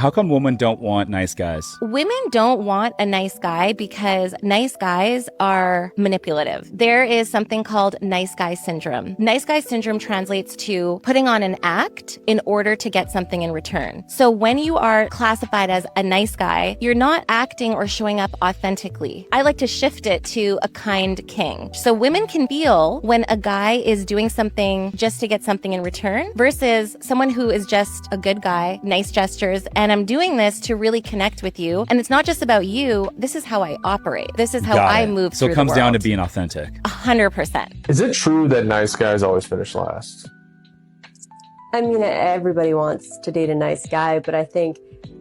How come women don't want nice guys? Women don't want a nice guy because nice guys are manipulative. There is something called nice guy syndrome. Nice guy syndrome translates to putting on an act in order to get something in return. So when you are classified as a nice guy, you're not acting or showing up authentically. I like to shift it to a kind king. So women can feel when a guy is doing something just to get something in return versus someone who is just a good guy, nice gestures, and I'm doing this to really connect with you. And it's not just about you. This is how I operate. This is how I move So through it comes the down world. to being authentic. 100%. Is it true that nice guys always finish last? I mean, everybody wants to date a nice guy, but I think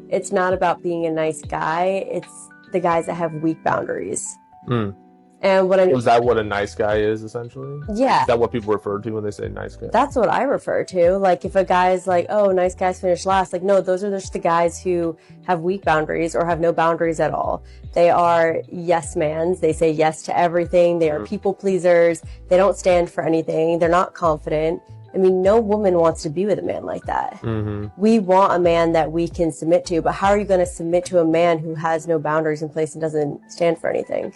it's not about being a nice guy. It's the guys that have weak boundaries. And what I mean, Is that what a nice guy is, essentially? yeah, Is that what people refer to when they say nice guy? that's what I refer to. Like, if a guy's like, oh, nice guys finish last, like, no, those are just the guys who have weak boundaries or have no boundaries at all. They are yes mans. They say yes to everything. They are people pleasers. They don't stand for anything. They're not confident. I mean, no woman wants to be with a man like that. We want a man that we can submit to, but how are you going to submit to a man who has no boundaries in place and doesn't stand for anything?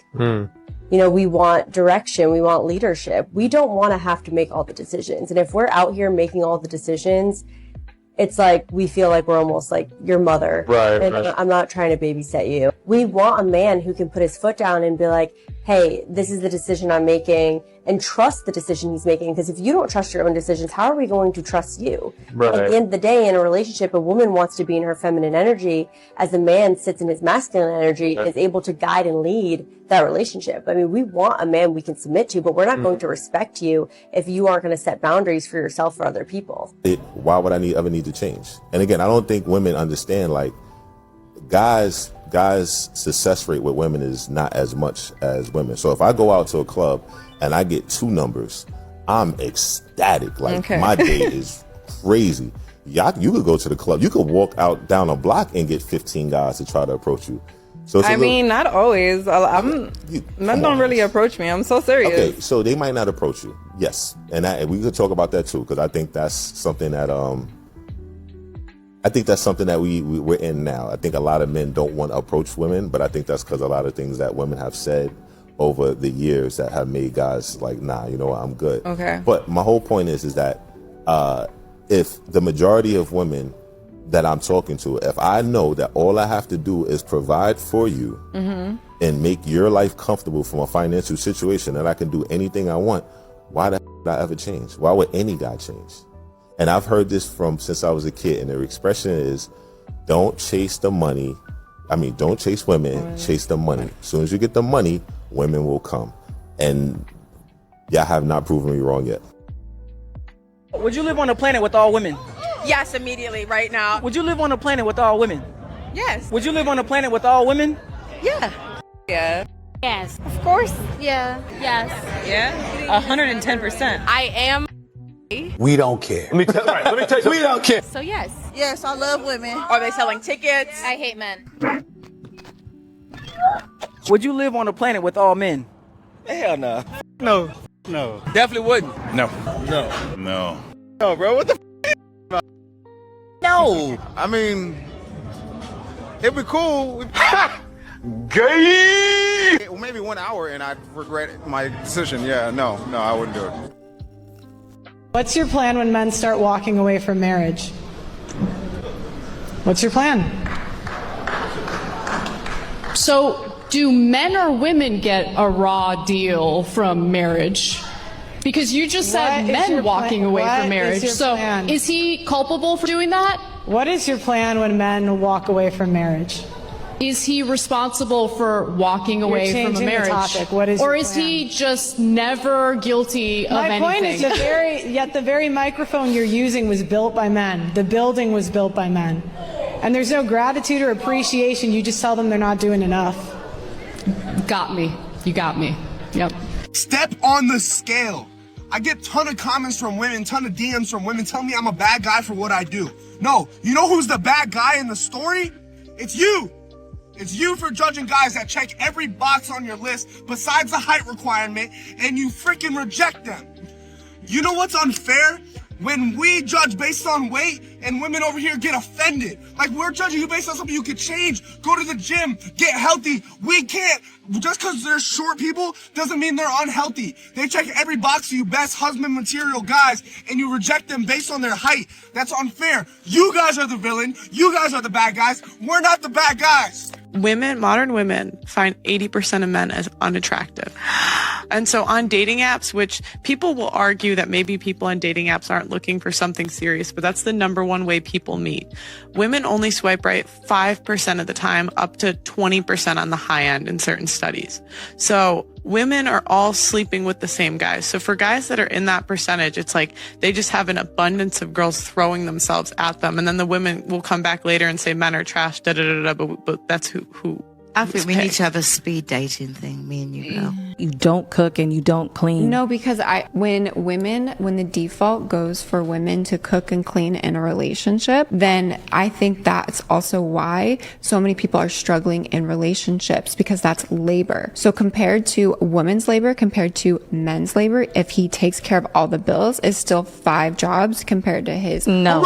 You know, we want direction. We want leadership. We don't want to have to make all the decisions. And if we're out here making all the decisions, it's like we feel like we're almost like your mother. Right, And right. I'm not trying to babysit you. We want a man who can put his foot down and be like, hey, this is the decision I'm making, and trust the decision he's making. Because if you don't trust your own decisions, how are we going to trust you? Right. At the end of the day, in a relationship, a woman wants to be in her feminine energy as a man sits in his masculine energy and is able to guide and lead that relationship. I mean, we want a man we can submit to, but we're not going to respect you if you aren't going to set boundaries for yourself or other people. Why would I ever need to change? And again, I don't think women understand, like, guys' success rate with women is not as much as women. So if I go out to a club and I get 2 numbers, I'm ecstatic. Like, my day is crazy. You could go to the club. You could walk out down a block and get 15 guys to try to approach you. So it's mean, not always. Men don't really approach me. I'm so serious. Okay, so they might not approach you. Yes. And we could talk about that too, because I think that's something that we're in now. I think a lot of men don't want to approach women, but I think that's because a lot of things that women have said over the years that have made guys like, nah, you know what, I'm good. Okay. But my whole point is that if the majority of women that I'm talking to, if I know that all I have to do is provide for you and make your life comfortable from a financial situation, and I can do anything I want, why the hell would I ever change? Why would any guy change? And I've heard this since I was a kid, and the expression is, don't chase the money. I mean, don't chase women, chase the money. As soon as you get the money, women will come. And y'all have not proven me wrong yet. Would you live on a planet with all women? Yes, immediately, right now. Would you live on a planet with all women? Yes. Would you live on a planet with all women? Yeah. Yeah. Yes. Of course. Yeah. Yes. Yeah? 110%. I am. We don't care. Let me tell you. We don't care. So yes. Yes, I love women. Are they selling tickets? I hate men. Would you live on a planet with all men? Hell no. No. No. Definitely wouldn't. No. No. No. No, bro. What the No. I mean, it'd be cool. Gay. Well, maybe 1 hour and I'd regret my decision. Yeah, no, I wouldn't do it. What's your plan when men start walking away from marriage? What's your plan? So, do men or women get a raw deal from marriage? Because you just said men walking away from marriage. So, is he culpable for doing that? What is your plan when men walk away from marriage? Is he responsible for walking away from a marriage? What is or your is plan? he just never guilty of anything? My point is the very microphone you're using was built by men. The building was built by men. And there's no gratitude or appreciation. You just tell them they're not doing enough. Got me. You got me. Yep. Step on the scale. I get ton of comments from women, ton of DMs from women telling me I'm a bad guy for what I do. No, you know who's the bad guy in the story? It's you. It's you for judging guys that check every box on your list besides the height requirement, and you freaking reject them. You know what's unfair? when we judge based on weight and women over here get offended. Like, we're judging you based on something you could change, go to the gym, get healthy. We can't. Just because they're short people doesn't mean they're unhealthy. They check every box for you best husband material guys, and you reject them based on their height. That's unfair. You guys are the villain. You guys are the bad guys. We're not the bad guys. Modern women find 80% of men as unattractive. And so on dating apps, which people will argue that maybe people on dating apps aren't looking for something serious, but that's the number one way people meet. Women only swipe right 5% of the time, up to 20% on the high end in certain studies. So women are all sleeping with the same guys. So for guys that are in that percentage, it's like they just have an abundance of girls throwing themselves at them. And then the women will come back later and say men are trash, but that's who I think we need to have a speed dating thing, me and you girl. You don't cook and you don't clean. No, because when the default goes for women to cook and clean in a relationship, then I think that's also why so many people are struggling in relationships, because that's labor. So compared to women's labor, compared to men's labor, if he takes care of all the bills, it's still 5 jobs compared to his. No.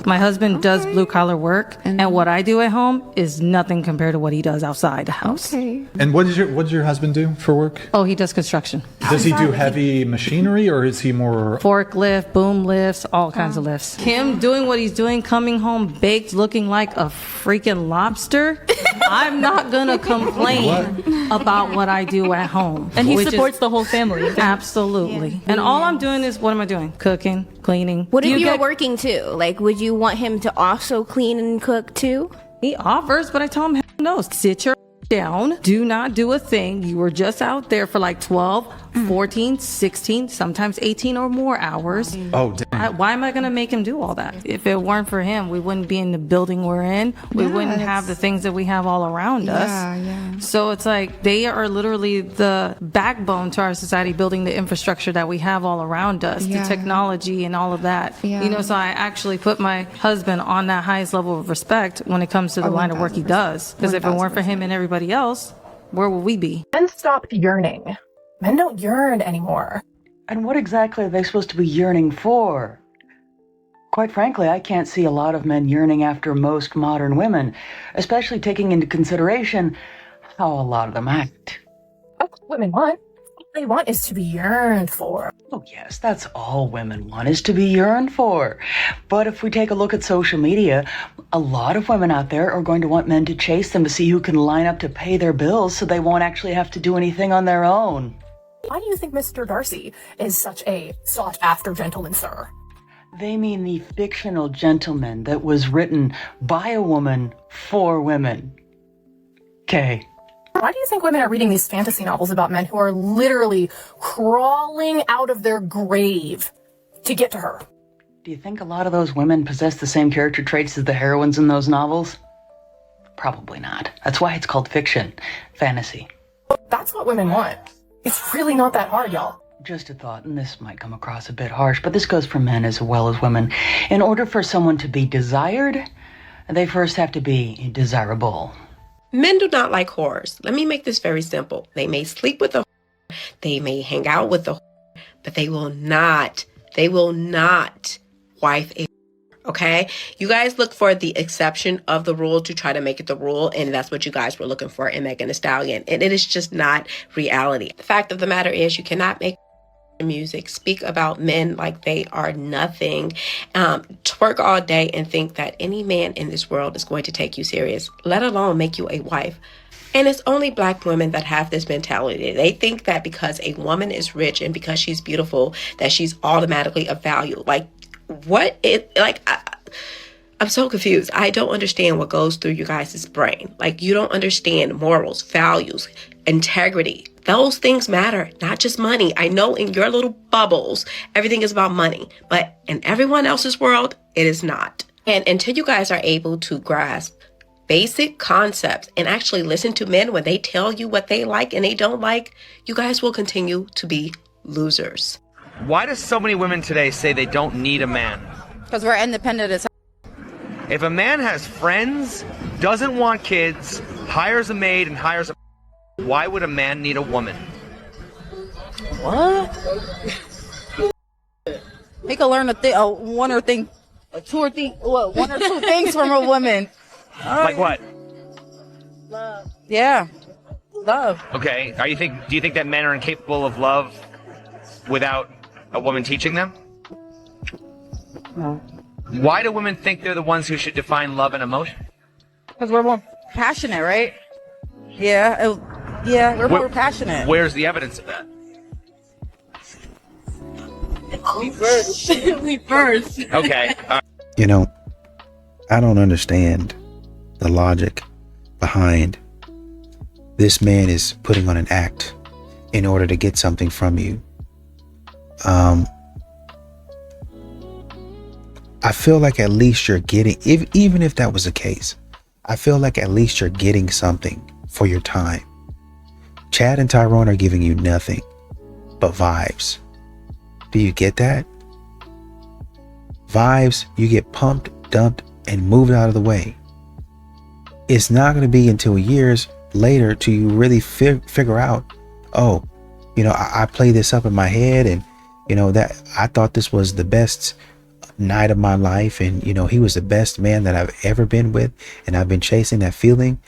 My husband does blue collar work, and what I do at home is nothing compared to what he does outside the house. Okay. And what does your husband do for work? Oh, he does construction. Does he do heavy machinery, or is he more forklift, boom lifts, all kinds of lifts? Him doing what he's doing, coming home baked, looking like a freaking lobster. I'm not gonna complain about what I do at home. And he supports the whole family. Absolutely. Yeah. And all I'm doing is, what am I doing? Cooking, cleaning. What if you were working too? Like, would you want him to also clean and cook too? He offers, but I tell him, no, sit your down. Do not do a thing. You were just out there for like 12, 14, 16, sometimes 18 or more hours. Oh, dang. Why am I going to make him do all that? If it weren't for him, we wouldn't be in the building we're in. We wouldn't have the things that we have all around us. Yeah. So it's like they are literally the backbone to our society, building the infrastructure that we have all around us, the technology and all of that. Yeah. So I actually put my husband on that highest level of respect when it comes to the line of work he does. Because if it weren't for him and everybody else, where would we be? Men stopped yearning. Men don't yearn anymore. And what exactly are they supposed to be yearning for? Quite frankly, I can't see a lot of men yearning after most modern women, especially taking into consideration how a lot of them act. That's what women want. All they want is to be yearned for. Oh yes, that's all women want, is to be yearned for. But if we take a look at social media, a lot of women out there are going to want men to chase them to see who can line up to pay their bills so they won't actually have to do anything on their own. Why do you think Mr. Darcy is such a sought-after gentleman, sir? They mean the fictional gentleman that was written by a woman for women. Okay. Why do you think women are reading these fantasy novels about men who are literally crawling out of their grave to get to her? Do you think a lot of those women possess the same character traits as the heroines in those novels? Probably not. That's why it's called fiction. Fantasy. That's what women want. It's really not that hard, y'all. Just a thought, and this might come across a bit harsh, but this goes for men as well as women. In order for someone to be desired, they first have to be desirable. Men do not like whores. Let me make this very simple. They may sleep with a whore, they may hang out with a whore, but they will not wife a whore, okay? You guys look for the exception of the rule to try to make it the rule, and that's what you guys were looking for in Megan Thee Stallion, and it is just not reality. The fact of the matter is, you cannot make music speak about men like they are nothing, twerk all day and think that any man in this world is going to take you serious, let alone make you a wife. And it's only Black women that have this mentality. They think that because a woman is rich and because she's beautiful, that she's automatically of value. Like, what it like? I'm so confused. I don't understand what goes through you guys' brain. Like, you don't understand morals, values, integrity. Those things matter, not just money. I know in your little bubbles, everything is about money, but in everyone else's world, it is not. And until you guys are able to grasp basic concepts and actually listen to men when they tell you what they like and they don't like, you guys will continue to be losers. Why do so many women today say they don't need a man? Because we're independent as If a man has friends, doesn't want kids, hires a maid and hires a... Why would a man need a woman? What? He could learn one or two things from a woman. Like what? Love. Yeah. Love. Okay. Do you think that men are incapable of love without a woman teaching them? No. Why do women think they're the ones who should define love and emotion? Because we're more passionate, right? Yeah. We're more passionate. Where's the evidence of that? We first. We first. Okay. You know, I don't understand the logic behind this man is putting on an act in order to get something from you. I feel like at least you're getting, even if that was the case, I feel like at least you're getting something for your time. Chad and Tyrone are giving you nothing but vibes. Do you get that? Vibes, you get pumped, dumped, and moved out of the way. It's not going to be until years later till you really figure out, oh, you know, I play this up in my head, and you know that I thought this was the best night of my life, and you know he was the best man that I've ever been with, and I've been chasing that feeling.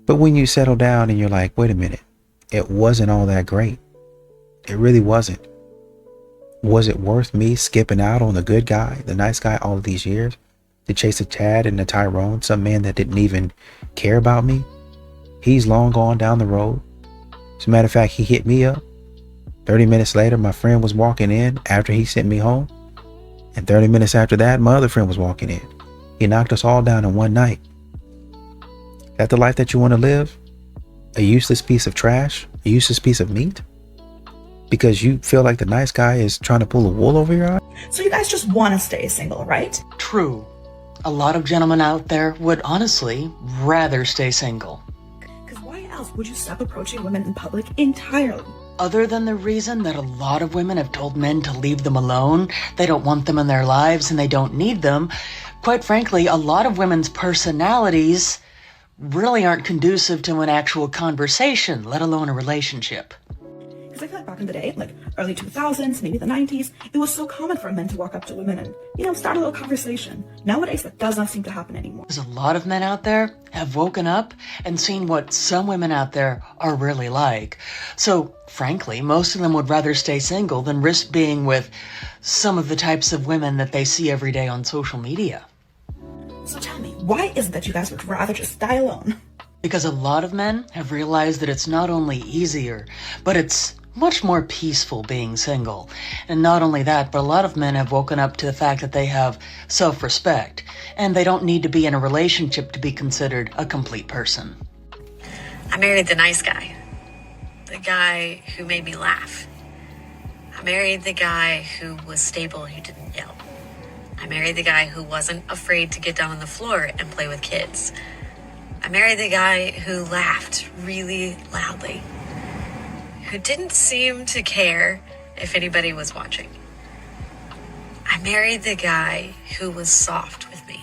But when you settle down and you're like, wait a minute, it wasn't all that great. It really wasn't. Was it worth me skipping out on the good guy, the nice guy, all of these years to chase a Chad and a Tyrone, some man that didn't even care about me? He's long gone down the road. As a matter of fact, he hit me up. 30 minutes later, my friend was walking in after he sent me home. And 30 minutes after that, my other friend was walking in. He knocked us all down in one night. Is that the life that you want to live? A useless piece of trash? A useless piece of meat? Because you feel like the nice guy is trying to pull the wool over your eye? So you guys just want to stay single, right? True. A lot of gentlemen out there would honestly rather stay single. Because why else would you stop approaching women in public entirely? Other than the reason that a lot of women have told men to leave them alone, they don't want them in their lives and they don't need them, quite frankly, a lot of women's personalities really aren't conducive to an actual conversation, let alone a relationship. Because I feel like back in the day, like early 2000s, maybe the 90s, it was so common for men to walk up to women and, you know, start a little conversation. Nowadays, that does not seem to happen anymore. There's a lot of men out there have woken up and seen what some women out there are really like. So, frankly, most of them would rather stay single than risk being with some of the types of women that they see every day on social media. So tell me, why is it that you guys would rather just die alone? Because a lot of men have realized that it's not only easier, but it's much more peaceful being single. And not only that, but a lot of men have woken up to the fact that they have self-respect, and they don't need to be in a relationship to be considered a complete person. I married the nice guy. The guy who made me laugh. I married the guy who was stable, who didn't yell. I married the guy who wasn't afraid to get down on the floor and play with kids. I married the guy who laughed really loudly, who didn't seem to care if anybody was watching. I married the guy who was soft with me,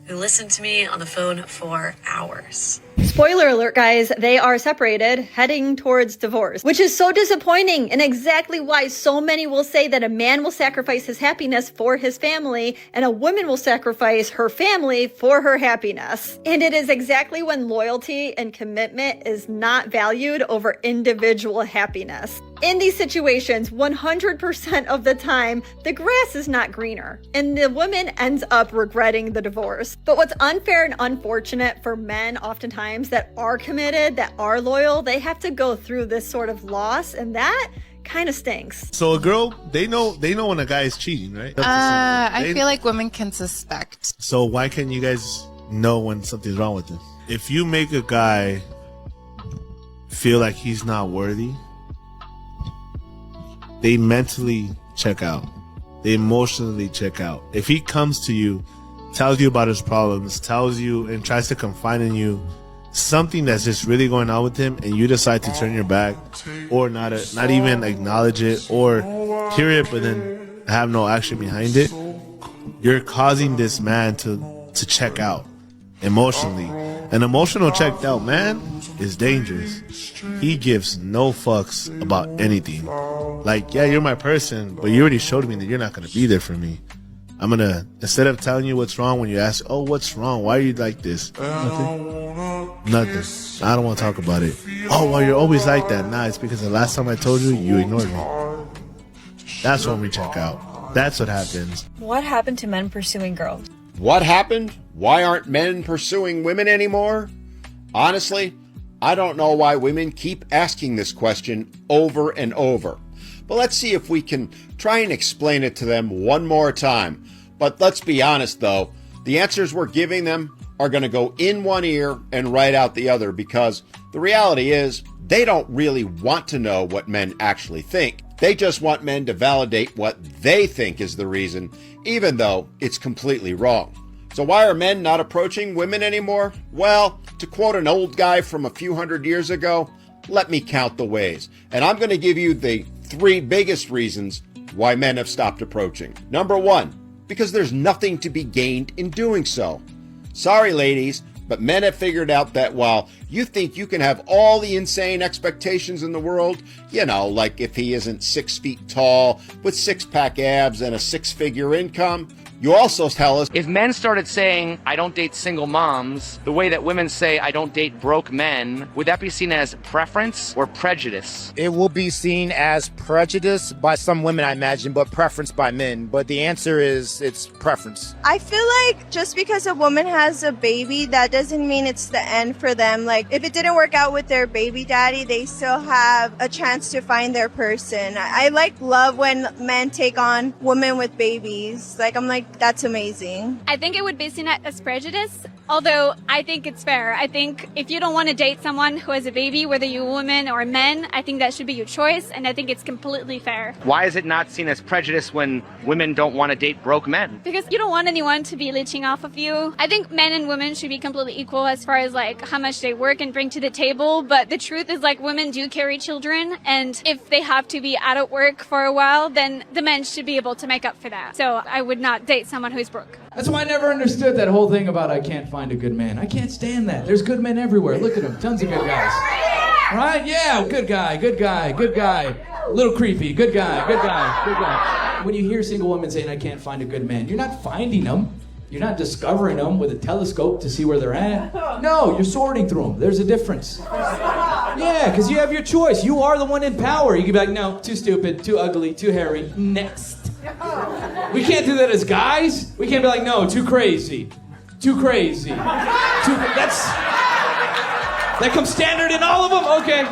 who listened to me on the phone for hours. Spoiler alert, guys, they are separated, heading towards divorce, which is so disappointing and exactly why so many will say that a man will sacrifice his happiness for his family and a woman will sacrifice her family for her happiness. And it is exactly when loyalty and commitment is not valued over individual happiness. In these situations, 100% of the time, the grass is not greener and the woman ends up regretting the divorce. But what's unfair and unfortunate for men oftentimes that are committed, that are loyal, they have to go through this sort of loss, and that kind of stinks. So a girl, they know when a guy is cheating, right? I feel like women can suspect. So why can't you guys know when something's wrong with him? If you make a guy feel like he's not worthy, they mentally check out. They emotionally check out. If he comes to you, tells you about his problems, tells you and tries to confide in you something that's just really going on with him, and you decide to turn your back or not even acknowledge it or hear it but then have no action behind it, you're causing this man to check out emotionally. And An emotional checked out man is dangerous. He gives no fucks about anything. Like, yeah, you're my person, but you already showed me that you're not going to be there for me. I'm going to, instead of telling you what's wrong when you ask, oh, what's wrong? Why are you like this? Nothing. I don't want to talk about it. Oh, well, you're always like that. Nah, it's because the last time I told you, you ignored me. That's when we check out. That's what happens. What happened to men pursuing girls? What happened? Why aren't men pursuing women anymore? Honestly, I don't know why women keep asking this question over and over. But let's see if we can try and explain it to them one more time. But let's be honest, though. The answers we're giving them are going to go in one ear and right out the other, because the reality is they don't really want to know what men actually think. They just want men to validate what they think is the reason, even though it's completely wrong. So why are men not approaching women anymore? Well, to quote an old guy from a few hundred years ago, let me count the ways. And I'm going to give you the 3 biggest reasons why men have stopped approaching. Number 1, because there's nothing to be gained in doing so. Sorry, ladies, but men have figured out that while you think you can have all the insane expectations in the world, you know, like if he isn't 6 feet tall with 6-pack abs and a 6-figure income, you also tell us If men started saying, I don't date single moms, the way that women say, I don't date broke men, would that be seen as preference or prejudice? It will be seen as prejudice by some women, I imagine, but preference by men. But the answer is it's preference. I feel like just because a woman has a baby, that doesn't mean it's the end for them. Like, if it didn't work out with their baby daddy, they still have a chance to find their person. I love when men take on women with babies. Like, I'm like, that's amazing. I think it would be seen as prejudice, although I think it's fair. I think if you don't want to date someone who has a baby, whether you're a woman or a man, I think that should be your choice, and I think it's completely fair. Why is it not seen as prejudice when women don't want to date broke men? Because you don't want anyone to be leeching off of you. I think men and women should be completely equal as far as like how much they work and bring to the table, but the truth is like women do carry children, and if they have to be out of work for a while, then the men should be able to make up for that. So I would not date someone who's broke. That's why I never understood that whole thing about I can't find a good man. I can't stand that. There's good men everywhere. Look at them. Tons of good guys. Right? Yeah, good guy, good guy, good guy. A little creepy. Good guy, good guy, good guy. When you hear single women saying I can't find a good man, you're not finding them. You're not discovering them with a telescope to see where they're at. No, you're sorting through them. There's a difference. Yeah, because you have your choice. You are the one in power. You can be like, no, too stupid, too ugly, too hairy. Next. We can't do that as guys. We can't be like, no, too crazy. Too crazy. That comes standard in all of them? Okay.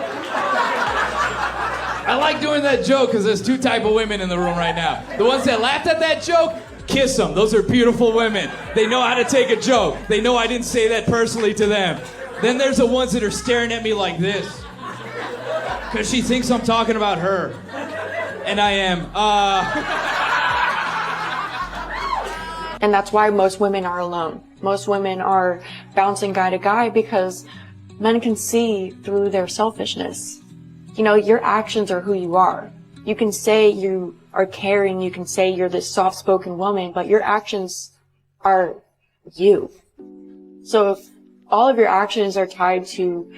I like doing that joke because there's 2 types of women in the room right now. The ones that laughed at that joke, kiss them. Those are beautiful women. They know how to take a joke. They know I didn't say that personally to them. Then there's the ones that are staring at me like this. Because she thinks I'm talking about her. And I am. And that's why most women are alone. Most women are bouncing guy to guy because men can see through their selfishness. You know, your actions are who you are. You can say you are caring, you can say you're this soft-spoken woman, but your actions are you. So if all of your actions are tied to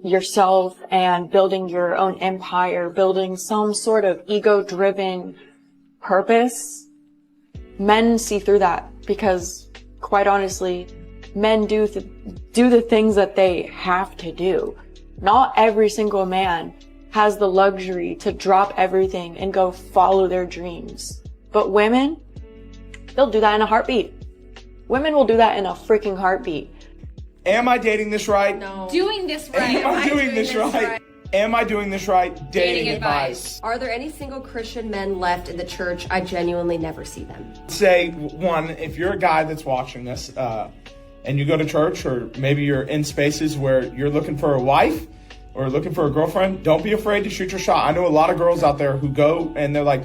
yourself and building your own empire, building some sort of ego-driven purpose, men see through that because, quite honestly, men do the things that they have to do. Not every single man has the luxury to drop everything and go follow their dreams. But women, they'll do that in a heartbeat. Women will do that in a freaking heartbeat. Am I dating this right? No. Doing this right. Am I doing this right? Am I doing this right? Dating advice. Are there any single Christian men left in the church? I genuinely never see them. Say, one, if you're a guy that's watching this, and you go to church, or maybe you're in spaces where you're looking for a wife or looking for a girlfriend, don't be afraid to shoot your shot. I know a lot of girls out there who go and they're like,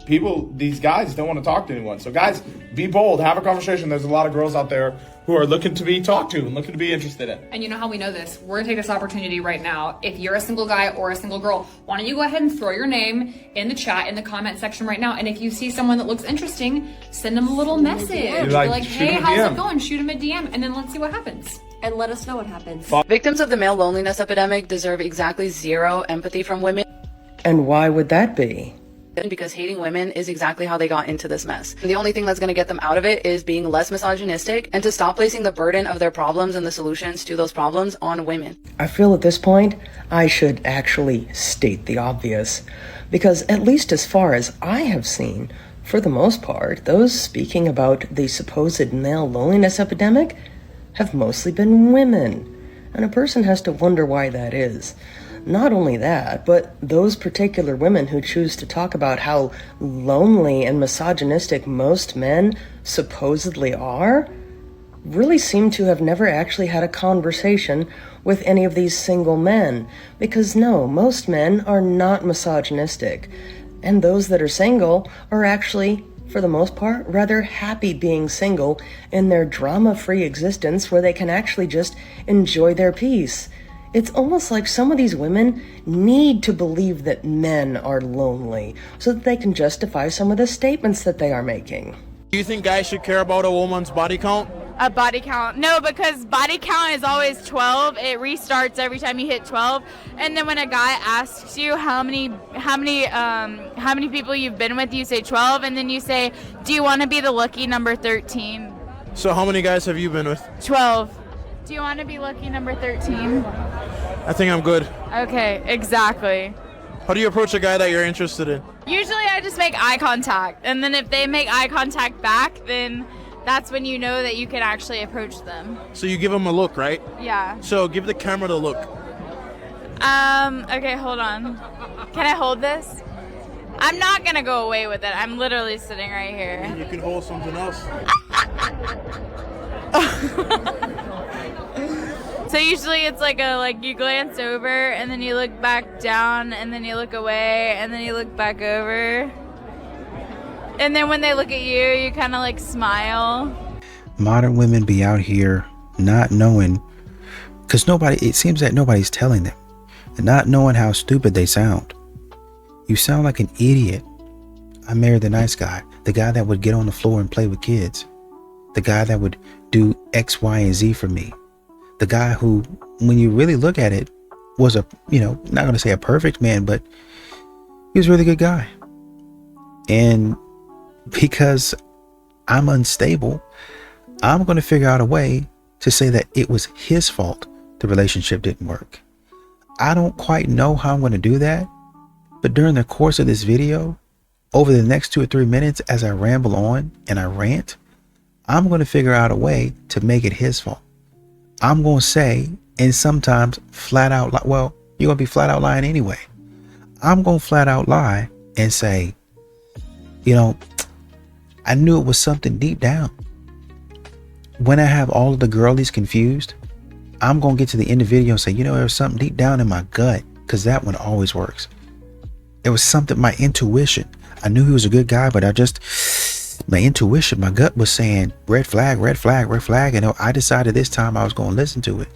these guys don't want to talk to anyone. So guys, be bold, have a conversation. There's a lot of girls out there who are looking to be talked to and looking to be interested in. And you know how we know this? We're gonna take this opportunity right now. If you're a single guy or a single girl, why don't you go ahead and throw your name in the chat, in the comment section right now. And if you see someone that looks interesting, send them a little message. Be like, hey, how's it going? Shoot them a DM, and then let's see what happens. And let us know what happens. Victims of the male loneliness epidemic deserve exactly zero empathy from women. And why would that be? Because hating women is exactly how they got into this mess. And the only thing that's going to get them out of it is being less misogynistic and to stop placing the burden of their problems and the solutions to those problems on women. I feel at this point, I should actually state the obvious. Because at least as far as I have seen, for the most part, those speaking about the supposed male loneliness epidemic have mostly been women. And a person has to wonder why that is. Not only that, but those particular women who choose to talk about how lonely and misogynistic most men supposedly are really seem to have never actually had a conversation with any of these single men. Because no, most men are not misogynistic. And those that are single are actually, for the most part, rather happy being single in their drama-free existence where they can actually just enjoy their peace. It's almost like some of these women need to believe that men are lonely so that they can justify some of the statements that they are making. Do you think guys should care about a woman's body count? A body count? No, because body count is always 12. It restarts every time you hit 12. And then when a guy asks you how many people you've been with, you say 12, and then you say, do you want to be the lucky number 13? So how many guys have you been with? 12. Do you want to be lucky number 13? I think I'm good. Okay, exactly. How do you approach a guy that you're interested in? Usually I just make eye contact, and then if they make eye contact back, then that's when you know that you can actually approach them. So you give them a look, right? Yeah. So give the camera the look. Okay, hold on. Can I hold this? I'm not gonna go away with it. I'm literally sitting right here. You can hold something else. So usually it's like you glance over and then you look back down and then you look away and then you look back over. And then when they look at you, you kind of like smile. Modern women be out here not knowing, because it seems that nobody's telling them, and not knowing how stupid they sound. You sound like an idiot. I married the nice guy, the guy that would get on the floor and play with kids, the guy that would do X, Y, and Z for me. The guy who, when you really look at it, was not going to say a perfect man, but he was a really good guy. And because I'm unstable, I'm going to figure out a way to say that it was his fault the relationship didn't work. I don't quite know how I'm going to do that, but during the course of this video, over the next 2 or 3 minutes, as I ramble on and I rant, I'm going to figure out a way to make it his fault. I'm going to say, and sometimes flat out, you're going to be flat out lying anyway. I'm going to flat out lie and say, I knew it was something deep down. When I have all of the girlies confused, I'm going to get to the end of the video and say, there was something deep down in my gut, because that one always works. It was something, my intuition. I knew he was a good guy, but my intuition, my gut was saying red flag, red flag, red flag. And I decided this time I was going to listen to it.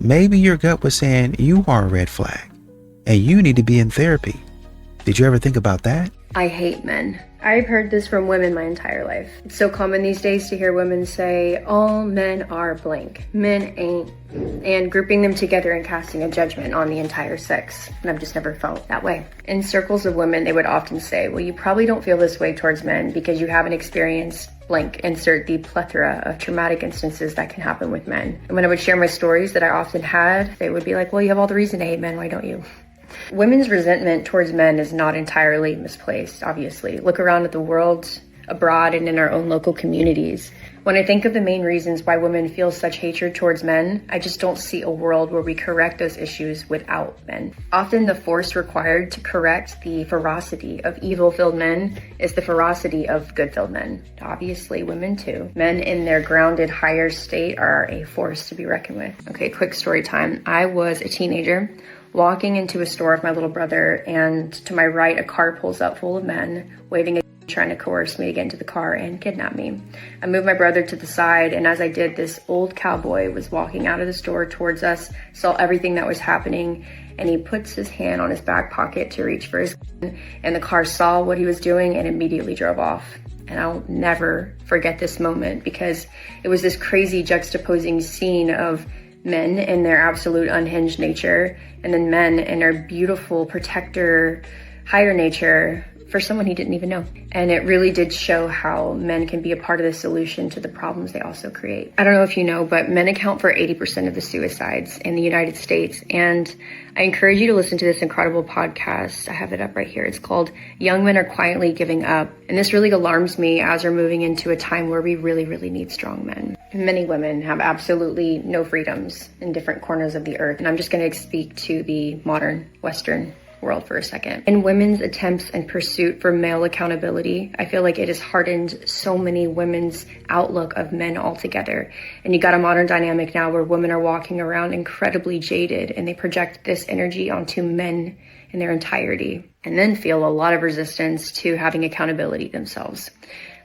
Maybe your gut was saying you are a red flag and you need to be in therapy. Did you ever think about that? I hate men. I've heard this from women my entire life. It's so common these days to hear women say, all men are blank. Men ain't. And grouping them together and casting a judgment on the entire sex. And I've just never felt that way. In circles of women, they would often say, well, you probably don't feel this way towards men because you haven't experienced blank, insert the plethora of traumatic instances that can happen with men. And when I would share my stories that I often had, they would be like, well, you have all the reason to hate men, why don't you? Women's resentment towards men is not entirely misplaced, obviously. Look around at the world, abroad, and in our own local communities. When I think of the main reasons why women feel such hatred towards men, I just don't see a world where we correct those issues without men. Often the force required to correct the ferocity of evil-filled men is the ferocity of good-filled men. Obviously, women too. Men in their grounded, higher state are a force to be reckoned with. Okay, quick story time. I was a teenager walking into a store with my little brother, and to my right, a car pulls up full of men, waving a trying to coerce me to get into the car and kidnap me. I moved my brother to the side, and as I did, this old cowboy was walking out of the store towards us, saw everything that was happening, and he puts his hand on his back pocket to reach for his gun, and the car saw what he was doing and immediately drove off. And I'll never forget this moment because it was this crazy juxtaposing scene of men in their absolute unhinged nature and then men in their beautiful protector, higher nature for someone he didn't even know. And it really did show how men can be a part of the solution to the problems they also create. I don't know if you know, but men account for 80% of the suicides in the United States. And I encourage you to listen to this incredible podcast. I have it up right here. It's called Young Men Are Quietly Giving Up. And this really alarms me as we're moving into a time where we really, really need strong men. Many women have absolutely no freedoms in different corners of the earth. And I'm just going to speak to the modern Western world for a second. In women's attempts and pursuit for male accountability, I feel like it has hardened so many women's outlook of men altogether. And you got a modern dynamic now where women are walking around incredibly jaded and they project this energy onto men in their entirety and then feel a lot of resistance to having accountability themselves.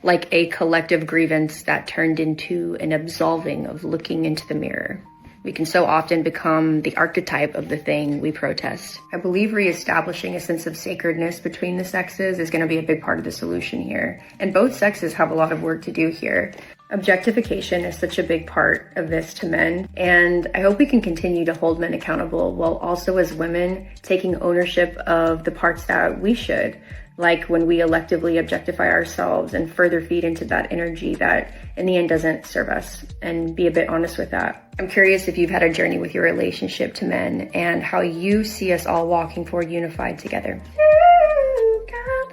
Like a collective grievance that turned into an absolving of looking into the mirror. We can so often become the archetype of the thing we protest. I believe reestablishing a sense of sacredness between the sexes is going to be a big part of the solution here. And both sexes have a lot of work to do here. Objectification is such a big part of this to men, and I hope we can continue to hold men accountable while also as women taking ownership of the parts that we should, like when we electively objectify ourselves and further feed into that energy that in the end doesn't serve us, and be a bit honest with that. I'm curious if you've had a journey with your relationship to men and how you see us all walking forward unified together.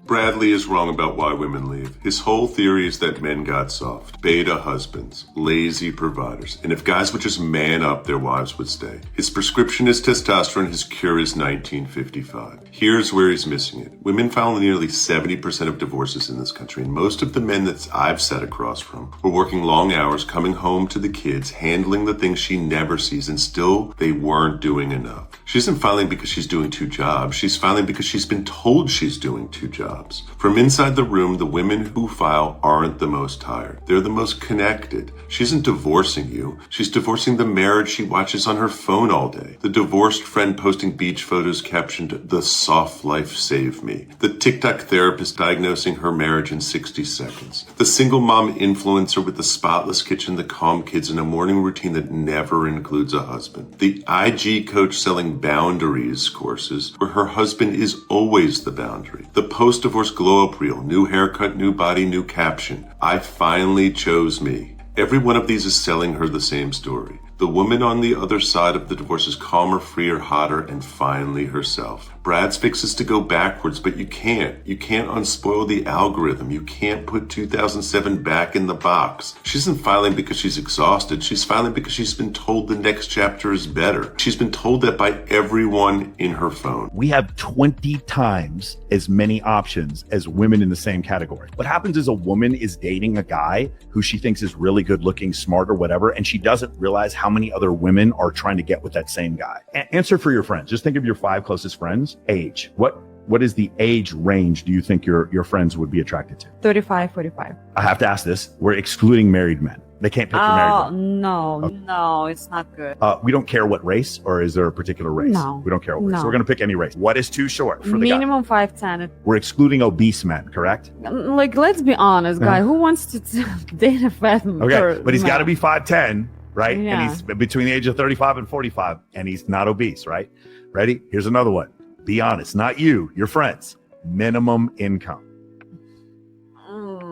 Bradley is wrong about why women leave. His whole theory is that men got soft, beta husbands, lazy providers, and if guys would just man up, their wives would stay. His prescription is testosterone, his cure is 1955. Here's where he's missing it. Women file nearly 70% of divorces in this country, and most of the men that I've sat across from were working long hours, coming home to the kids, handling the things she never sees, and still they weren't doing enough. She isn't filing because she's doing two jobs. She's filing because she's been told she's doing two jobs. From inside the room, the women who file aren't the most tired. They're the most connected. She isn't divorcing you. She's divorcing the marriage she watches on her phone all day. The divorced friend posting beach photos captioned, "The soft life saved me." The TikTok therapist diagnosing her marriage in 60 seconds. The single mom influencer with the spotless kitchen, the calm kids, and a morning routine that never includes a husband. The IG coach selling boundaries courses where her husband is always the boundary. The post-divorce glow-up reel, new haircut, new body, new caption. I finally chose me. Every one of these is selling her the same story. The woman on the other side of the divorce is calmer, freer, hotter, and finally herself. Brad's fix is to go backwards, but you can't. You can't unspoil the algorithm. You can't put 2007 back in the box. She isn't filing because she's exhausted. She's filing because she's been told the next chapter is better. She's been told that by everyone in her phone. We have 20 times as many options as women in the same category. What happens is a woman is dating a guy who she thinks is really good looking, smart or whatever, and she doesn't realize how many other women are trying to get with that same guy. Answer for your friends. Just think of your 5 closest friends. Age. What is the age range do you think your friends would be attracted to? 35, 45. I have to ask this. We're excluding married men. They can't pick the married men. No, it's not good. We don't care what race, or is there a particular race? No. We don't care what race. No. So we're going to pick any race. What is too short for the guy? Minimum 5'10". We're excluding obese men, correct? Like, let's be honest, guy. Who wants to date a fat man? Okay, but he's got to be 5'10", right? Yeah. And he's between the age of 35 and 45, and he's not obese, right? Ready? Here's another one. Be honest, not you, your friends. Minimum income.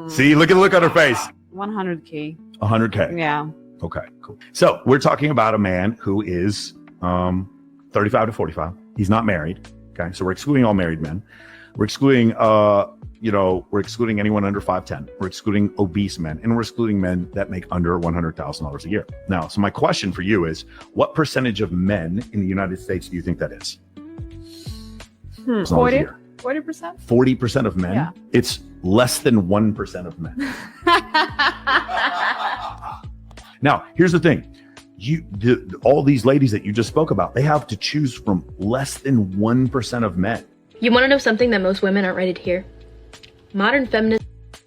See, look at the look on her face. 100K. 100K. Yeah. Okay, cool. So we're talking about a man who is 35 to 45. He's not married. Okay, so we're excluding all married men. We're excluding, we're excluding anyone under 5'10". We're excluding obese men, and we're excluding men that make under $100,000 a year. Now, so my question for you is, what percentage of men in the United States do you think that is? 40%? 40% of men? Yeah. It's less than 1% of men. Now, here's the thing. All these ladies that you just spoke about, they have to choose from less than 1% of men. You want to know something that most women aren't ready to hear? Modern feminism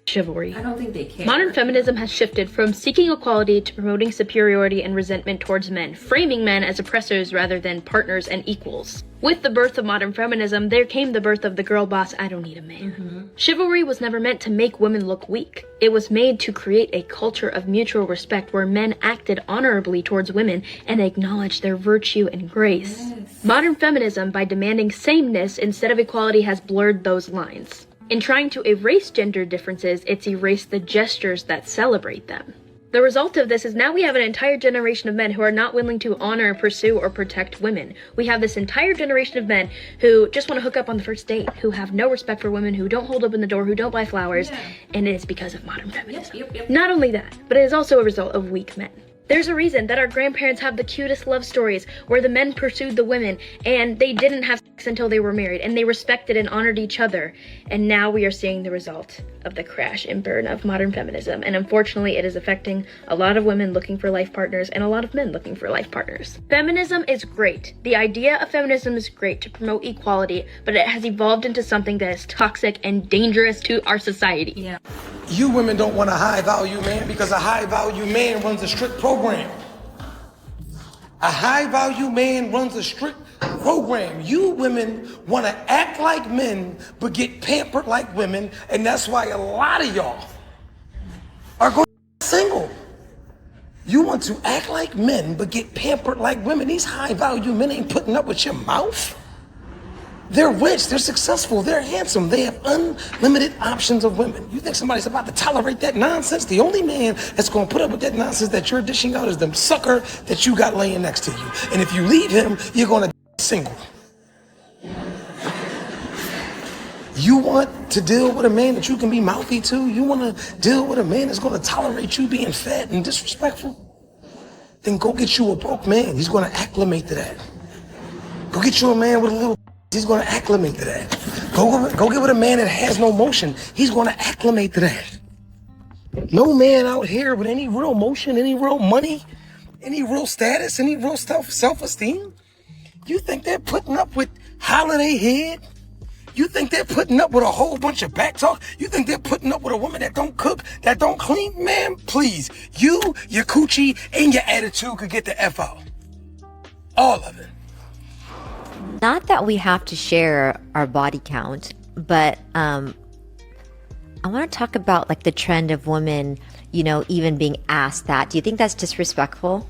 chivalry. I don't think they care. Modern feminism has shifted from seeking equality to promoting superiority and resentment towards men, framing men as oppressors rather than partners and equals. With the birth of modern feminism, there came the birth of the girl boss, I don't need a man. Chivalry was never meant to make women look weak. It was made to create a culture of mutual respect where men acted honorably towards women and acknowledged their virtue and grace. Modern feminism, by demanding sameness instead of equality, has blurred those lines. In trying to erase gender differences, it's erased the gestures that celebrate them. The result of this is now we have an entire generation of men who are not willing to honor, pursue, or protect women. We have this entire generation of men who just want to hook up on the first date, who have no respect for women, who don't hold open the door, who don't buy flowers, and it is because of modern feminism. Not only that, but it is also a result of weak men. There's a reason that our grandparents have the cutest love stories where the men pursued the women and they didn't have sex until they were married and they respected and honored each other. And now we are seeing the result of the crash and burn of modern feminism. And unfortunately, it is affecting a lot of women looking for life partners and a lot of men looking for life partners. Feminism is great. The idea of feminism is great to promote equality, but it has evolved into something that is toxic and dangerous to our society. Yeah. You women don't want a high value man because a high value man runs a strict program. A high value man runs a strict program. You women want to act like men but get pampered like women, and that's why a lot of y'all are going single. You want to act like men but get pampered like women. These high value men ain't putting up with your mouth. They're rich, they're successful, they're handsome, they have unlimited options of women. You think somebody's about to tolerate that nonsense? The only man that's gonna put up with that nonsense that you're dishing out is the sucker that you got laying next to you. And if you leave him, you're gonna single. You want to deal with a man that you can be mouthy to? You wanna deal with a man that's gonna tolerate you being fat and disrespectful? Then go get you a broke man, he's gonna acclimate to that. Go get you a man with a little, he's gonna acclimate to that. Go get with a man that has no motion. He's gonna acclimate to that. No man out here with any real motion, any real money, any real status, any real self-esteem. You think they're putting up with holiday head? You think they're putting up with a whole bunch of back talk? You think they're putting up with a woman that don't cook, that don't clean? Man, please. You, your coochie, and your attitude could get the F out. All of it. Not that we have to share our body count, but I want to talk about like the trend of women, you know, even being asked that. Do you think that's disrespectful?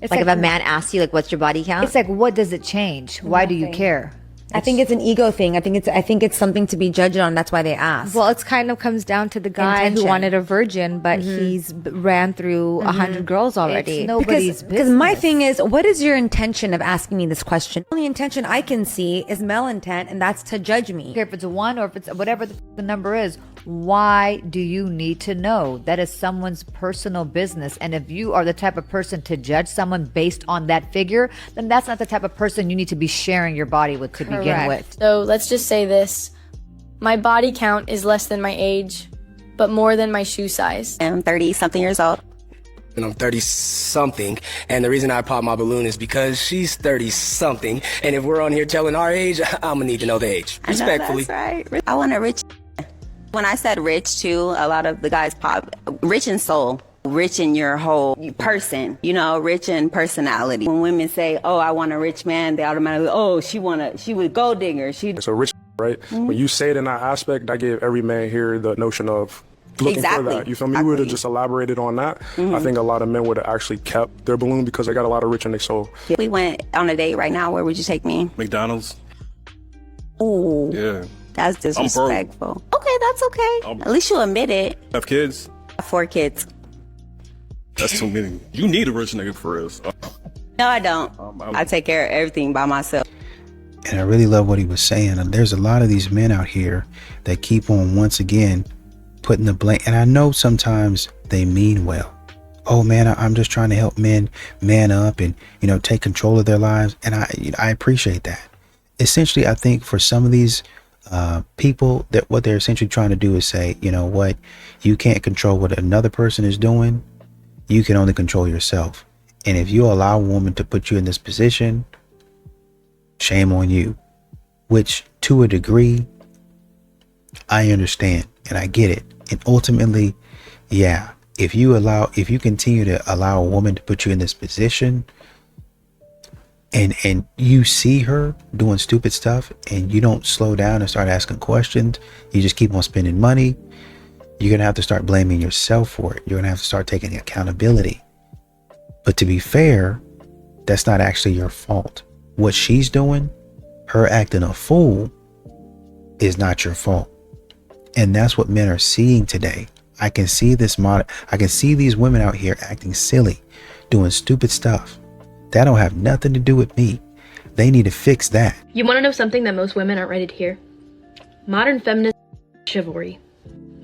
It's like if a man asks you, like, what's your body count? It's like, what does it change? Why do you care? I think it's an ego thing. I think it's something to be judged on. That's why they ask. Well, it's kind of comes down to the guy who wanted a virgin, but he's ran through 100 girls already. It's nobody's business. Because my thing is, what is your intention of asking me this question? The only intention I can see is male intent, and that's to judge me. If it's a 1 or if it's whatever the number is, why do you need to know? That is someone's personal business. And if you are the type of person to judge someone based on that figure, then that's not the type of person you need to be sharing your body with to begin with. So let's just say this. My body count is less than my age, but more than my shoe size. I'm 30-something years old. And I'm 30-something, and the reason I pop my balloon is because she's 30-something, and if we're on here telling our age, I'm gonna need to know the age, respectfully. That's right. I want a rich. When I said rich too, a lot of the guys pop rich in soul, rich in your whole person, you know, rich in personality. When women say, "Oh, I want a rich man," they automatically, "Oh, she was gold digger." So rich, right? Mm-hmm. When you say it in that aspect, I give every man here the notion of looking for that. You feel me? You would have just elaborated on that. I think a lot of men would have actually kept their balloon because they got a lot of rich in their soul. If we went on a date right now, where would you take me? McDonald's. Ooh. Yeah. That's disrespectful. Okay, that's okay. At least you admit it. Have kids? 4 kids. That's too many. You need a rich nigga for real. No, I don't. I take care of everything by myself. And I really love what he was saying. And there's a lot of these men out here that keep on, once again, putting the blame. And I know sometimes they mean well. Oh man, I'm just trying to help men man up and, you know, take control of their lives. And I appreciate that. Essentially, I think for some of these people, that what they're essentially trying to do is say, you know what, you can't control what another person is doing. You can only control yourself. And if you allow a woman to put you in this position, shame on you. Which, to a degree, I understand and I get it. And ultimately, yeah, if you continue to allow a woman to put you in this position, and you see her doing stupid stuff and you don't slow down and start asking questions, you just keep on spending money, you're going to have to start blaming yourself for it. You're going to have to start taking accountability. But to be fair, that's not actually your fault. What she's doing, her acting a fool, is not your fault. And that's what men are seeing today. I can see these women out here acting silly, doing stupid stuff. That don't have nothing to do with me. They need to fix that. You want to know something that most women aren't ready to hear? Modern feminism is chivalry.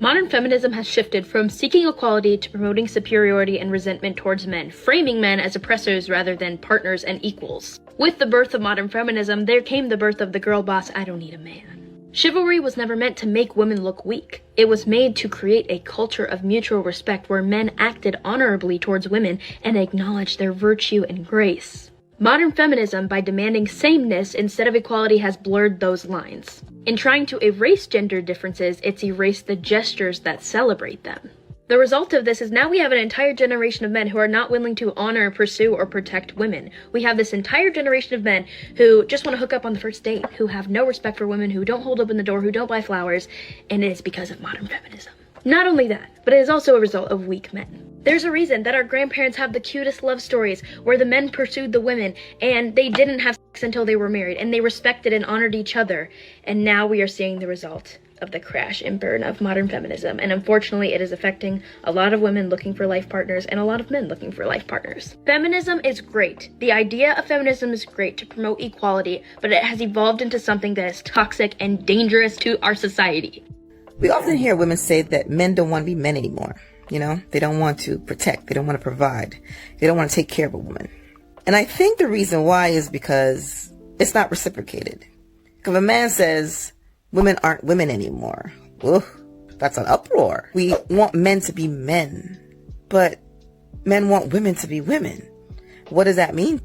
Modern feminism has shifted from seeking equality to promoting superiority and resentment towards men, framing men as oppressors rather than partners and equals. With the birth of modern feminism, there came the birth of the girl boss, I don't need a man. Chivalry was never meant to make women look weak. It was made to create a culture of mutual respect where men acted honorably towards women and acknowledged their virtue and grace. Modern feminism, by demanding sameness instead of equality, has blurred those lines. In trying to erase gender differences, it's erased the gestures that celebrate them. The result of this is now we have an entire generation of men who are not willing to honor, pursue, or protect women. We have this entire generation of men who just want to hook up on the first date, who have no respect for women, who don't hold open the door, who don't buy flowers, and it is because of modern feminism. Not only that, but it is also a result of weak men. There's a reason that our grandparents have the cutest love stories where the men pursued the women and they didn't have sex until they were married, and they respected and honored each other. And now we are seeing the result of the crash and burn of modern feminism, and unfortunately it is affecting a lot of women looking for life partners and a lot of men looking for life partners. Feminism is great. The idea of feminism is great to promote equality, but it has evolved into something that is toxic and dangerous to our society. We often hear women say that men don't want to be men anymore. You know, they don't want to protect, they don't want to provide, they don't want to take care of a woman. And I think the reason why is because it's not reciprocated. If a man says, women aren't women anymore, well, that's an uproar. We want men to be men, but men want women to be women. What does that mean?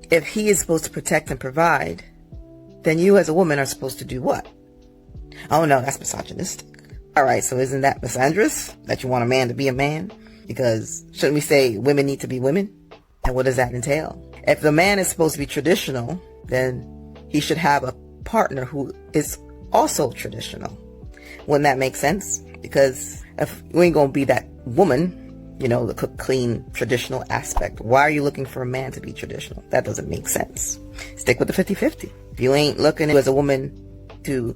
If he is supposed to protect and provide, then you as a woman are supposed to do what? Oh no, that's misogynistic. Alright, so isn't that misandrous? That you want a man to be a man? Because shouldn't we say women need to be women? And what does that entail? If the man is supposed to be traditional, then he should have a partner who is also traditional. Wouldn't that make sense? Because if we ain't gonna be that woman, you know, the cook, clean, traditional aspect, why are you looking for a man to be traditional? That doesn't make sense. Stick with the 50-50. If you ain't looking as a woman to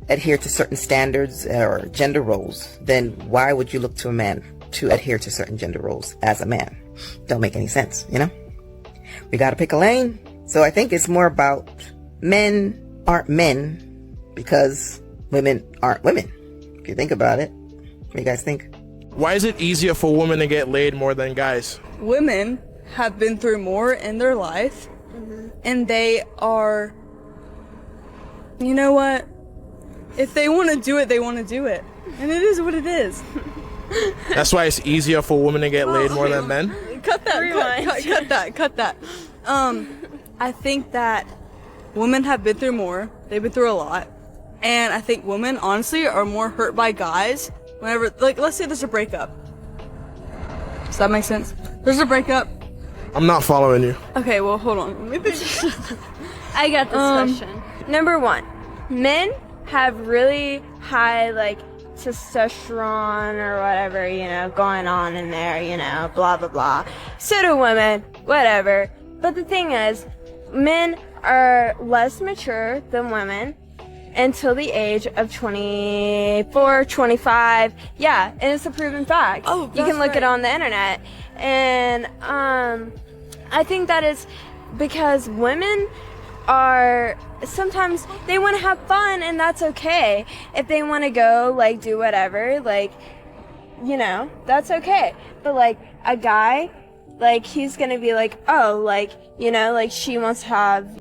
adhere to certain standards or gender roles, then why would you look to a man to adhere to certain gender roles as a man? Don't make any sense, you know? We gotta pick a lane. So I think it's more about men aren't men because women aren't women. If you think about it, what do you guys think? Why is it easier for women to get laid more than guys? Women have been through more in their life, and they are, you know what? If they want to do it, they want to do it. And it is what it is. That's why it's easier for women to get laid more than men? Cut that, cut that. I think that women have been through more. They've been through a lot. And I think women, honestly, are more hurt by guys whenever, like, let's say there's a breakup. Does that make sense? There's a breakup. I'm not following you. Okay, well, hold on. Let me think. I got this question. Number one, men have really high, like, testosterone or whatever, you know, going on in there, you know, blah, blah, blah. So do women, whatever. But the thing is, men are less mature than women until the age of 24, 25. Yeah, and it's a proven fact. Oh, you can look it on the internet. And I think that is because women are sometimes they want to have fun, and that's okay. If they want to go, like, do whatever, like, you know, that's okay. But, like, a guy, like, he's gonna be like, oh, like, you know, like, she wants to have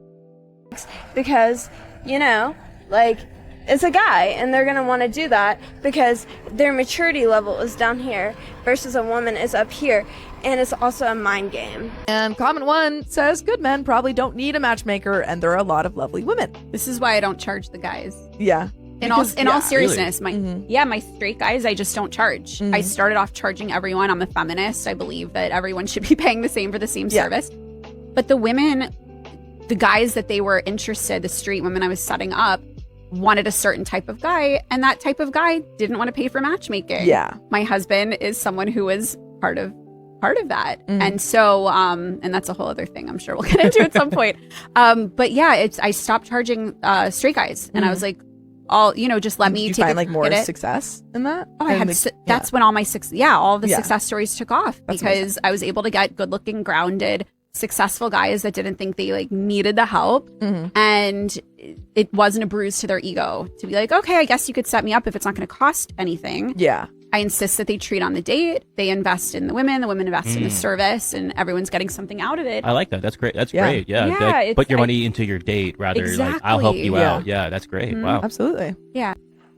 because, you know, like, it's a guy, and they're gonna want to do that because their maturity level is down here versus a woman is up here. And it's also a mind game. And Comment One says good men probably don't need a matchmaker, and there are a lot of lovely women. This is why I don't charge the guys. Yeah. In all seriousness, my straight guys, I just don't charge. I started off charging everyone. I'm a feminist. I believe that everyone should be paying the same for the same service. But the women, the guys that they were interested, the straight women I was setting up, wanted a certain type of guy, and that type of guy didn't want to pay for matchmaking. Yeah. My husband is someone who is part of that. And so and that's a whole other thing I'm sure we'll get into at some point. But yeah, I stopped charging straight guys, and I was like, just let me Did you take find like more it. success in that? Oh, I had that's when all my all the Yeah. success stories took off, That's because amazing. I was able to get good looking, grounded, successful guys that didn't think they like needed the help, and it wasn't a bruise to their ego to be like, okay, I guess you could set me up if it's not going to cost anything. Yeah. I insist that they treat on the date, they invest in the women invest in the service, and everyone's getting something out of it. I like that. That's great. That's Yeah. great. Yeah. Yeah, Like, it's- put your money into your date rather like I'll help you Exactly. out. Yeah, that's great. Wow. Absolutely. Yeah.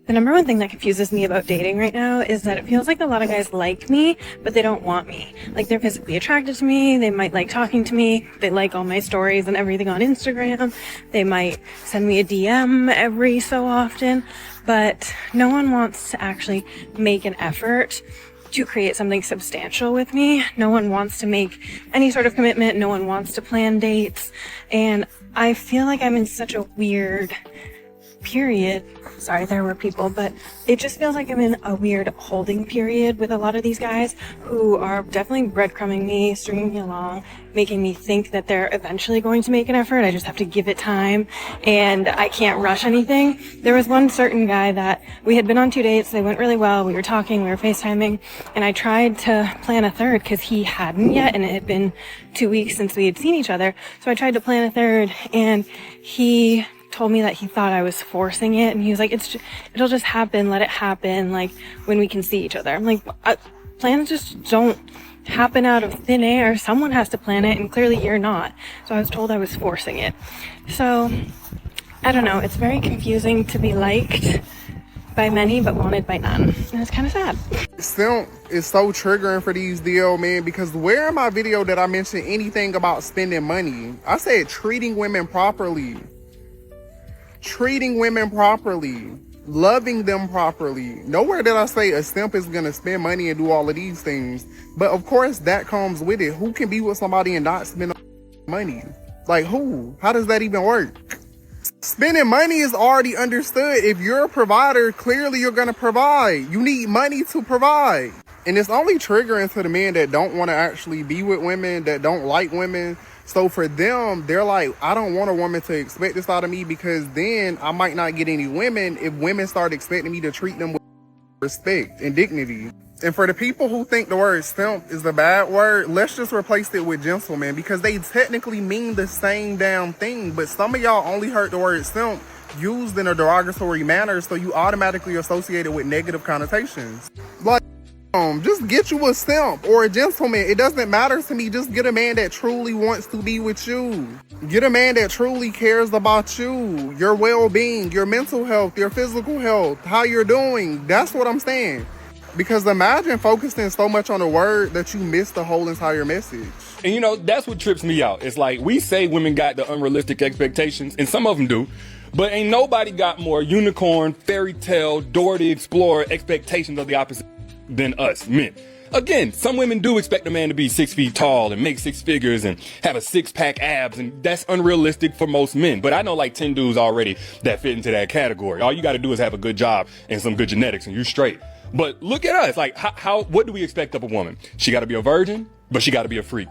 The number one thing that confuses me about dating right now is that it feels like a lot of guys like me, but they don't want me. Like, they're physically attracted to me, they might like talking to me, they like all my stories and everything on Instagram, they might send me a DM every so often, but no one wants to actually make an effort to create something substantial with me. No one wants to make any sort of commitment, no one wants to plan dates, and I feel like I'm in such a weird period. Sorry, there were people, but it just feels like I'm in a weird holding period with a lot of these guys who are definitely breadcrumbing me, stringing me along, making me think that they're eventually going to make an effort. I just have to give it time, and I can't rush anything. There was one certain guy that we had been on 2 dates. They went really well. We were talking, we were FaceTiming, and I tried to plan a third because he hadn't yet, and it had been 2 weeks since we had seen each other. So I tried to plan a third, and he told me that he thought I was forcing it, and he was like, it'll just happen, let it happen, like when we can see each other. I'm like, plans just don't happen out of thin air. Someone has to plan it, and clearly you're not. So I was told I was forcing it. So I don't know, it's very confusing to be liked by many but wanted by none, and it's kind of sad. Simp is so triggering for these DL men, because where in my video did I mention anything about spending money? I said treating women properly. Treating women properly, loving them properly. Nowhere did I say a simp is gonna spend money and do all of these things. But of course that comes with it. Who can be with somebody and not spend money? Like who? How does that even work? Spending money is already understood. If you're a provider, clearly you're gonna provide. You need money to provide. And it's only triggering to the men that don't want to actually be with women, that don't like women. So for them, they're like, I don't want a woman to expect this out of me, because then I might not get any women if women start expecting me to treat them with respect and dignity. And for the people who think the word simp is a bad word, let's just replace it with gentleman, because they technically mean the same damn thing. But some of y'all only heard the word simp used in a derogatory manner, so you automatically associate it with negative connotations. Like, just get you a simp or a gentleman. It doesn't matter to me. Just get a man that truly wants to be with you. Get a man that truly cares about you, your well-being, your mental health, your physical health, how you're doing. That's what I'm saying. Because imagine focusing so much on a word that you miss the whole entire message. And that's what trips me out. It's like we say women got the unrealistic expectations, and some of them do. But ain't nobody got more unicorn, fairy tale, Dora the Explorer expectations of the opposite than us men. Again, some women do expect a man to be 6 feet tall and make six figures and have a six-pack abs, and that's unrealistic for most men. But I know like 10 dudes already that fit into that category. All you got to do is have a good job and some good genetics, and you're straight. But look at us. Like, what do we expect of a woman? She got to be a virgin, but she got to be a freak.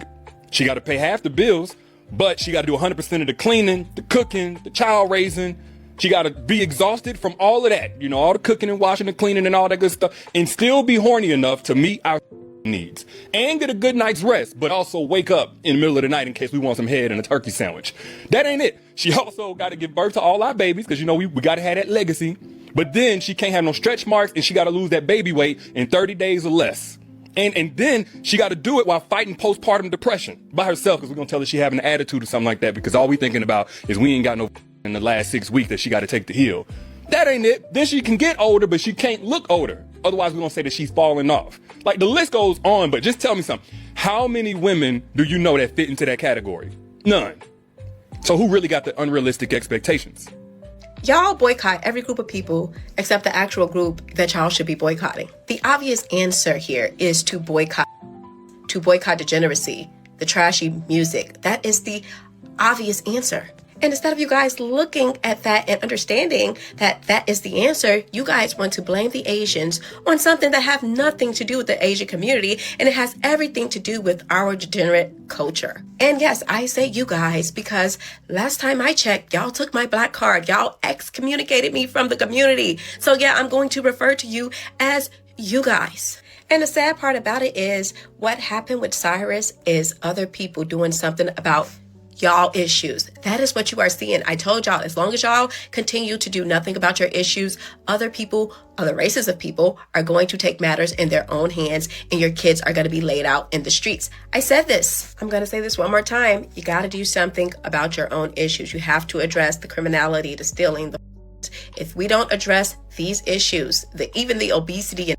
She got to pay half the bills, but she got to do 100% of the cleaning, the cooking, the child raising. She got to be exhausted from all of that, all the cooking and washing and cleaning and all that good stuff, and still be horny enough to meet our needs and get a good night's rest, but also wake up in the middle of the night in case we want some head and a turkey sandwich. That ain't it. She also got to give birth to all our babies, because we got to have that legacy. But then she can't have no stretch marks, and she got to lose that baby weight in 30 days or less. And then she got to do it while fighting postpartum depression by herself, because we're going to tell her she having an attitude or something like that, because all we thinking about is we ain't got no in the last 6 weeks that she got to take to heal. That ain't it. Then she can get older, but she can't look older. Otherwise, we're going to say that she's falling off. Like, the list goes on, but just tell me something. How many women do you know that fit into that category? None. So who really got the unrealistic expectations? Y'all boycott every group of people except the actual group that y'all should be boycotting. The obvious answer here is to boycott degeneracy, the trashy music. That is the obvious answer. And instead of you guys looking at that and understanding that that is the answer, you guys want to blame the Asians on something that have nothing to do with the Asian community, and it has everything to do with our degenerate culture. And yes, I say you guys because last time I checked, y'all took my black card. Y'all excommunicated me from the community. So yeah, I'm going to refer to you as you guys. And the sad part about it is what happened with Cyrus is other people doing something about y'all issues. That is what you are seeing. I told y'all, as long as y'all continue to do nothing about your issues, other people, other races of people are going to take matters in their own hands, and your kids are going to be laid out in the streets. I said this. I'm going to say this one more time. You got to do something about your own issues. You have to address the criminality, the stealing. If we don't address these issues, even the obesity,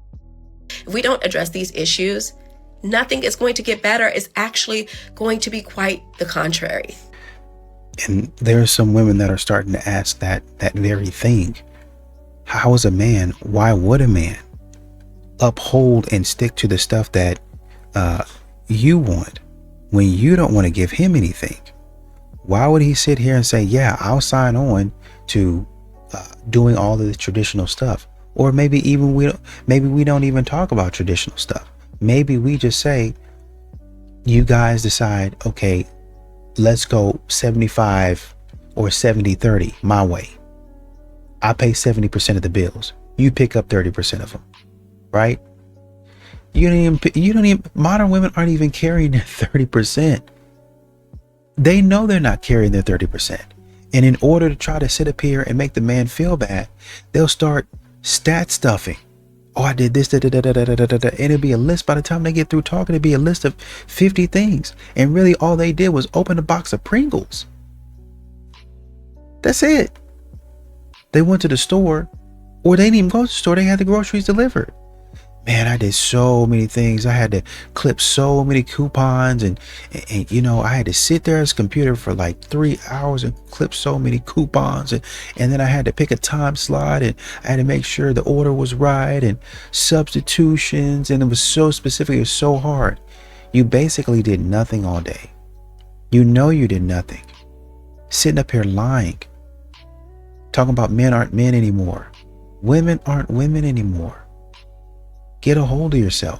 if we don't address these issues, nothing is going to get better. It's actually going to be quite the contrary. And there are some women that are starting to ask that very thing. How is a man, why would a man uphold and stick to the stuff that you want when you don't want to give him anything? Why would he sit here and say, yeah, I'll sign on to doing all of the traditional stuff? Or maybe we don't even talk about traditional stuff. Maybe we just say, you guys decide, okay, let's go 75 or 70-30 my way. I pay 70% of the bills. You pick up 30% of them, right? You don't even, modern women aren't even carrying their 30%. They know they're not carrying their 30%. And in order to try to sit up here and make the man feel bad, they'll start stat stuffing. Oh, I did this, and it'll be a list. By the time they get through talking, it'll be a list of 50 things. And really all they did was open a box of Pringles. That's it. They went to the store, or they didn't even go to the store. They had the groceries delivered. Man, I did so many things. I had to clip so many coupons and you know, I had to sit there at his computer for like 3 hours and clip so many coupons. And then I had to pick a time slot, and I had to make sure the order was right and substitutions. And it was so specific. It was so hard. You basically did nothing all day. You know, you did nothing. Sitting up here lying. Talking about men aren't men anymore. Women aren't women anymore. Get a hold of yourself.